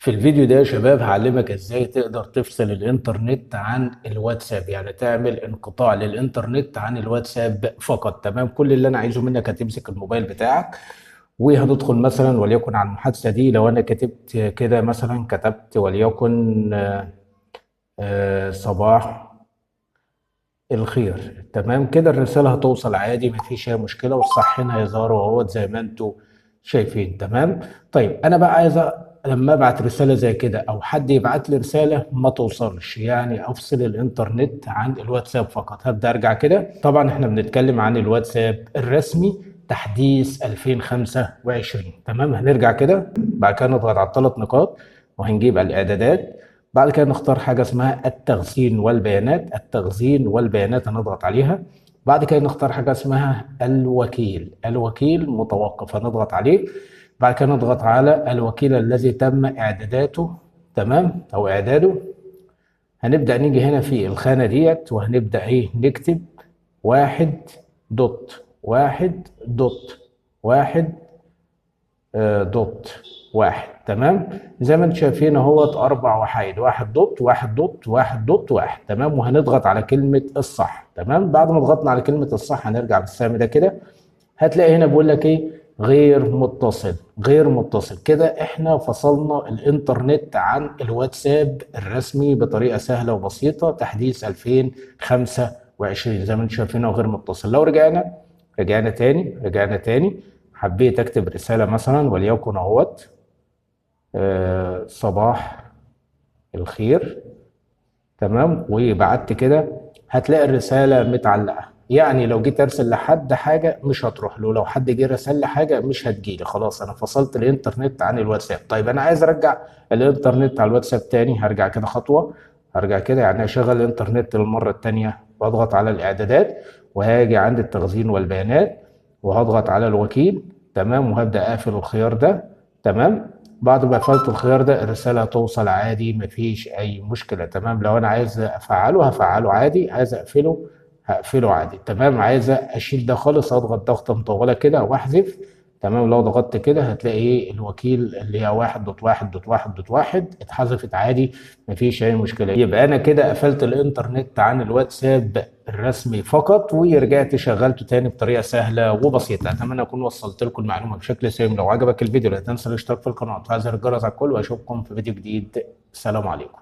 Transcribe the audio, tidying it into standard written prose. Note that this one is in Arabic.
في الفيديو ده يا شباب هعلمك ازاي تقدر تفصل الانترنت عن الواتساب، يعني تعمل انقطاع للانترنت عن الواتساب فقط. تمام، كل اللي انا عايزه منك هتمسك الموبايل بتاعك وهتدخل مثلا وليكن على المحادثة دي. لو انا كتبت كده مثلا، كتبت وليكن صباح الخير، تمام كده الرسالة هتوصل عادي، مفيش اي مشكلة، والصح هنا هيظهر اهوت زي ما انتوا شايفين. تمام. طيب انا بقى عايز لما ابعت رسالة زي كده او حد يبعت لي رسالة ما توصلش، يعني افصل الانترنت عن الواتساب فقط. هبدأ ارجع كده. طبعا احنا بنتكلم عن الواتساب الرسمي تحديث 2025. تمام، هنرجع كده بعد كده نضغط على الثلاث نقاط وهنجيب الاعدادات. بعد كده نختار حاجة اسمها التخزين والبيانات. التخزين والبيانات هنضغط عليها. بعد كده نختار حاجة اسمها الوكيل. الوكيل متوقف هنضغط عليه. بعد كده نضغط على الوكيل الذي تم إعداداته، تمام، أو إعداده. هنبدأ نيجي هنا في الخانة ديت وهنبدأ نكتب واحد دوت واحد دوت واحد دوت واحد. تمام، زي ما انتم شايفين اهوت اربع وحيد، واحد دوت واحد دوت واحد دوت واحد. تمام، وهنضغط على كلمه الصح. تمام، بعد ما ضغطنا على كلمه الصح هنرجع بالسهم ده كده. هتلاقي هنا بيقول لك غير متصل. غير متصل كده احنا فصلنا الانترنت عن الواتساب الرسمي بطريقه سهله وبسيطه، تحديث 2025 زي ما انتم شايفين غير متصل. لو رجعنا تاني حبيت اكتب رساله مثلا وليكن اهوت صباح الخير، تمام، وبعت كده، هتلاقي الرساله متعلقه. يعني لو جيت ارسل لحد حاجه مش هتروح له، لو حد جه رسل لي حاجه مش هتجيلي. خلاص انا فصلت الانترنت عن الواتساب. طيب انا عايز ارجع الانترنت على الواتساب تاني. هرجع كده خطوه، هرجع كده يعني اشغل الانترنت للمره التانيه واضغط على الاعدادات وهاجي عند التخزين والبيانات وهضغط على الوكيل. تمام، وهبدا اقفل الخيار ده. تمام، بعد ما قفلت الخيار ده الرسالة هتوصل عادي، مفيش أي مشكلة. تمام، لو أنا عايز أفعله هفعله عادي، عايز أقفله هقفله عادي. تمام، عايز أشيل ده خالص هضغط ضغطة مطولة كده وأحذف. تمام، لو ضغطت كده هتلاقي الوكيل اللي هي واحد دوت واحد دوت واحد دوت واحد اتحذفت عادي، مفيش أي مشكلة. يبقى أنا كده قفلت الإنترنت عن الواتساب الرسمي فقط ورجعت شغلته تاني بطريقة سهلة وبسيطة. أتمنى أكون وصلت لكم المعلومة بشكل سليم. لو عجبك الفيديو لا تنسى الاشتراك في القناة وتفعيل زر الجرس على الكل، وأشوفكم في فيديو جديد. السلام عليكم.